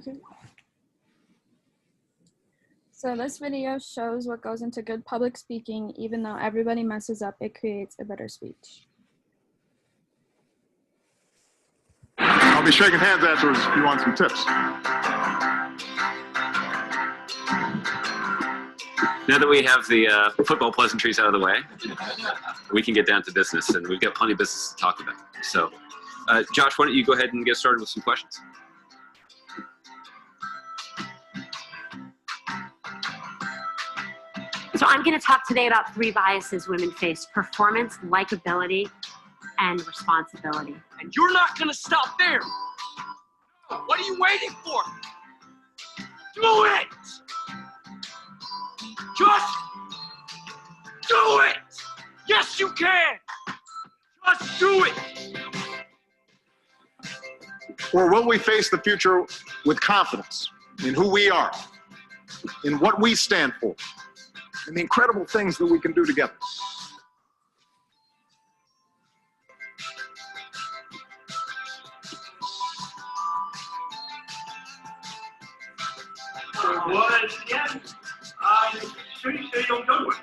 Okay. So this video shows what goes into good public speaking. Even though everybody messes up, it creates a better speech. I'll be shaking hands afterwards if you want some tips. Now that we have the football pleasantries out of the way, we can get down to business, and we've got plenty of business to talk about. So, Josh, why don't you go ahead and get started with some questions? So I'm going to talk today about 3 biases women face: performance, likability, and responsibility. And you're not going to stop there. What are you waiting for? Do it! Just do it! Yes, you can! Just do it! Or will we face the future with confidence in who we are, in what we stand for, and the incredible things that we can do together? What again? I'm sure you say don't do it.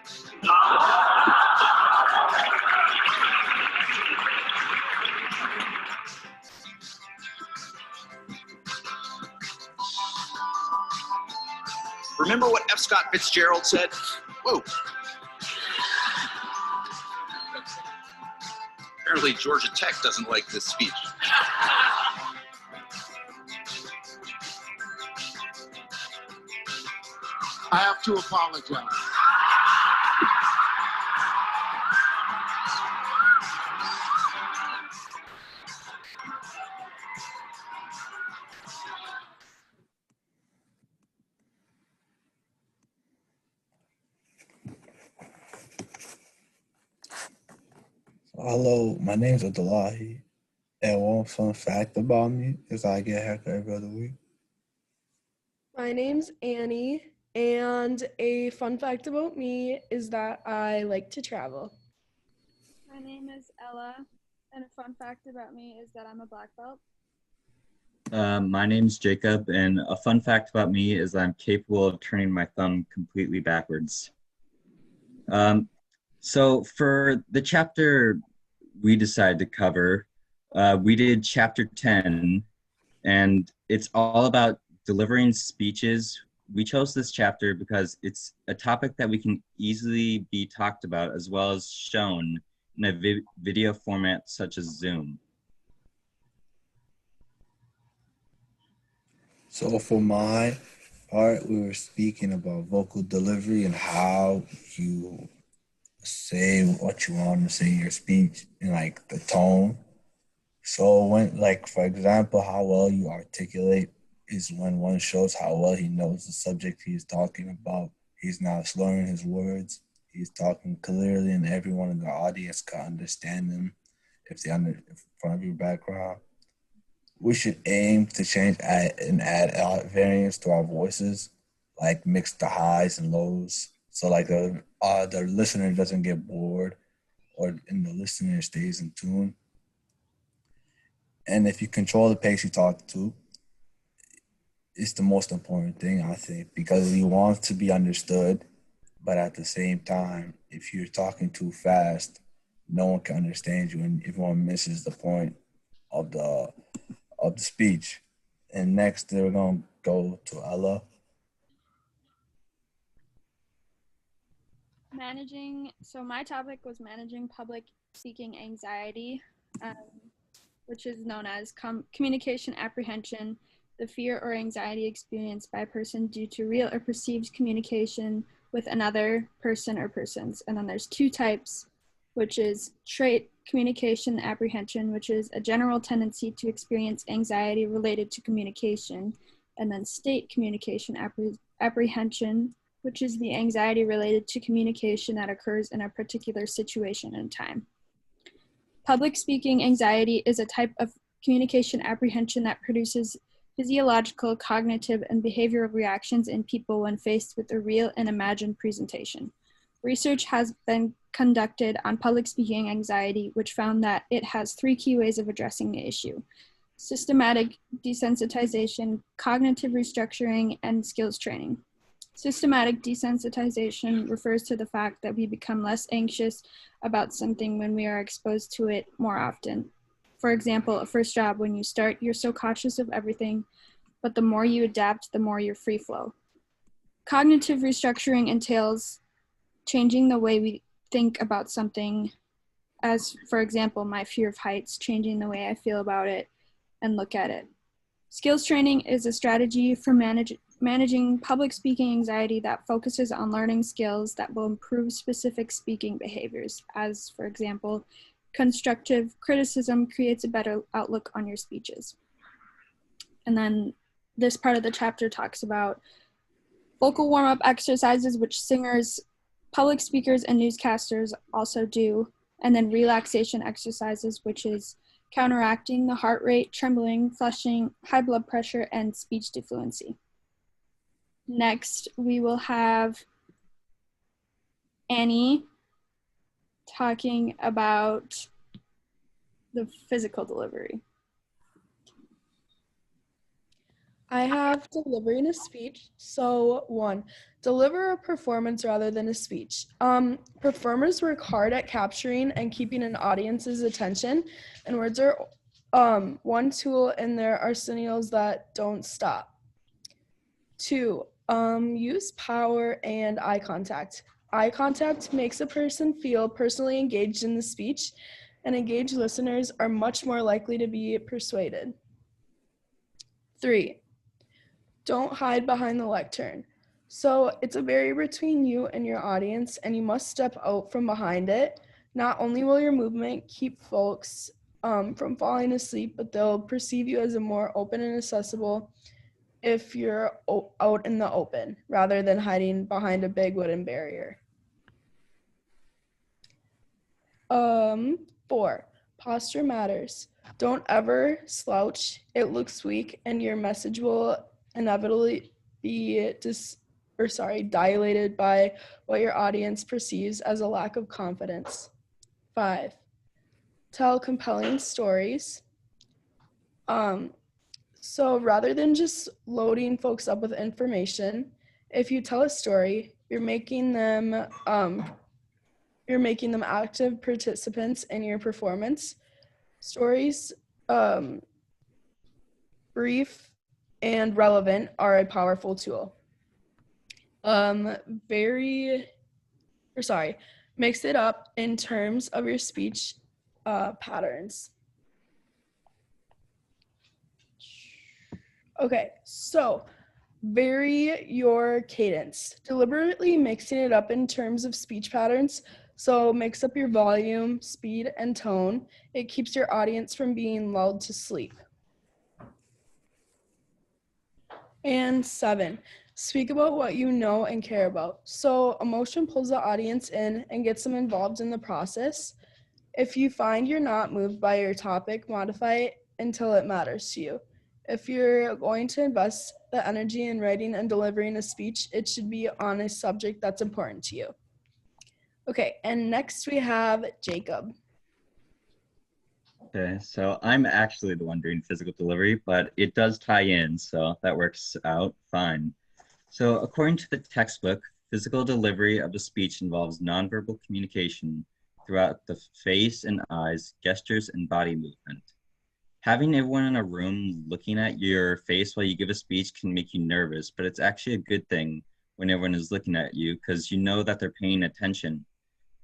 Remember what F. Scott Fitzgerald said? Whoa. Apparently Georgia Tech doesn't like this speech. I have to apologize. Hello, my name's Abdullahi, and one fun fact about me is I get a haircut every other week. My name's Annie, and a fun fact about me is that I like to travel. My name is Ella, and a fun fact about me is that I'm a black belt. My name's Jacob, and a fun fact about me is I'm capable of turning my thumb completely backwards. So for the chapter we decided to cover, we did chapter 10, and it's all about delivering speeches. We chose this chapter because it's a topic that we can easily be talked about as well as shown in a video format such as Zoom. So for my part, we were speaking about vocal delivery and how you say what you want to say in your speech and like the tone. So when, like, for example, how well you articulate is when one shows how well he knows the subject he's talking about. He's not slurring his words. He's talking clearly and everyone in the audience can understand him if they're in front of your background. We should aim to change and add variance to our voices, like mix the highs and lows. So like the listener doesn't get bored and the listener stays in tune. And if you control the pace you talk to, it's the most important thing, I think, because you want to be understood, but at the same time, if you're talking too fast, no one can understand you and everyone misses the point of the speech. And next, we're going to go to Ella. So my topic was managing public speaking anxiety, which is known as communication apprehension, the fear or anxiety experienced by a person due to real or perceived communication with another person or persons. And then there's 2 types, which is trait communication apprehension, which is a general tendency to experience anxiety related to communication, and then state communication apprehension, which is the anxiety related to communication that occurs in a particular situation and time. Public speaking anxiety is a type of communication apprehension that produces physiological, cognitive, and behavioral reactions in people when faced with a real and imagined presentation. Research has been conducted on public speaking anxiety, which found that it has 3 key ways of addressing the issue: systematic desensitization, cognitive restructuring, and skills training. Systematic desensitization refers to the fact that we become less anxious about something when we are exposed to it more often. For example, a first job, when you start, you're so cautious of everything, but the more you adapt, the more you're free flow. Cognitive restructuring entails changing the way we think about something, as for example, my fear of heights, changing the way I feel about it and look at it. Skills training is a strategy for managing public speaking anxiety that focuses on learning skills that will improve specific speaking behaviors, as for example, constructive criticism creates a better outlook on your speeches. And then this part of the chapter talks about vocal warm-up exercises, which singers, public speakers, and newscasters also do, and then relaxation exercises, which is counteracting the heart rate, trembling, flushing, high blood pressure, and speech defluency. Next, we will have Annie talking about the physical delivery. I have delivering a speech. So 1, deliver a performance rather than a speech. Performers work hard at capturing and keeping an audience's attention, and words are one tool in their arsenals that don't stop. 2, use power and eye contact. Eye contact makes a person feel personally engaged in the speech, and engaged listeners are much more likely to be persuaded. 3, don't hide behind the lectern. So it's a barrier between you and your audience, and you must step out from behind it. Not only will your movement keep folks from falling asleep, but they'll perceive you as a more open and accessible if you're out in the open, rather than hiding behind a big wooden barrier. 4, posture matters. Don't ever slouch. It looks weak, and your message will inevitably be dilated by what your audience perceives as a lack of confidence. 5, tell compelling stories. So rather than just loading folks up with information, if you tell a story, you're making them active participants in your performance. Stories, brief and relevant, are a powerful tool. Mix it up in terms of your speech patterns. Okay, so vary your cadence. Deliberately mixing it up in terms of speech patterns. So mix up your volume, speed, and tone. It keeps your audience from being lulled to sleep. And 7, speak about what you know and care about. So emotion pulls the audience in and gets them involved in the process. If you find you're not moved by your topic, modify it until it matters to you. If you're going to invest the energy in writing and delivering a speech, it should be on a subject that's important to you. Okay, and next we have Jacob. Okay, so I'm actually the one doing physical delivery, but it does tie in, so that works out fine. So according to the textbook, physical delivery of a speech involves nonverbal communication throughout the face and eyes, gestures, and body movement. Having everyone in a room looking at your face while you give a speech can make you nervous, but it's actually a good thing when everyone is looking at you because you know that they're paying attention.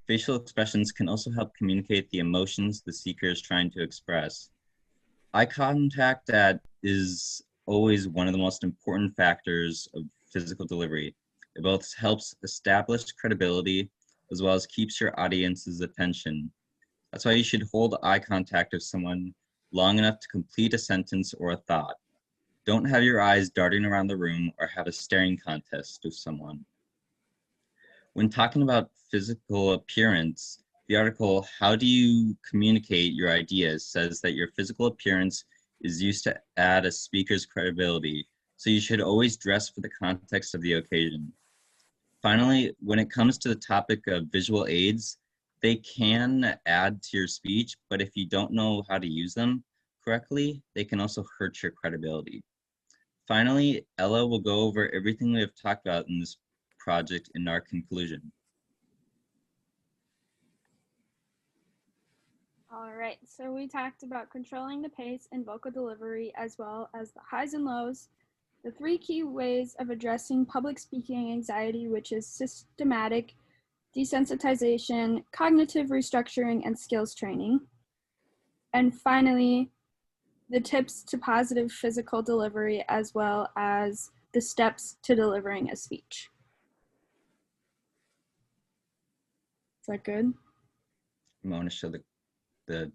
Facial expressions can also help communicate the emotions the speaker is trying to express. Eye contact is always one of the most important factors of physical delivery. It both helps establish credibility as well as keeps your audience's attention. That's why you should hold eye contact with someone long enough to complete a sentence or a thought. Don't have your eyes darting around the room or have a staring contest with someone. When talking about physical appearance, the article, How Do You Communicate Your Ideas, says that your physical appearance is used to add a speaker's credibility, so you should always dress for the context of the occasion. Finally, when it comes to the topic of visual aids, they can add to your speech, but if you don't know how to use them, correctly, they can also hurt your credibility. Finally, Ella will go over everything we have talked about in this project in our conclusion. All right, so we talked about controlling the pace in vocal delivery as well as the highs and lows, the 3 key ways of addressing public speaking anxiety, which is systematic desensitization, cognitive restructuring, and skills training. And finally, the tips to positive physical delivery as well as the steps to delivering a speech. Is that good? I'm going to show the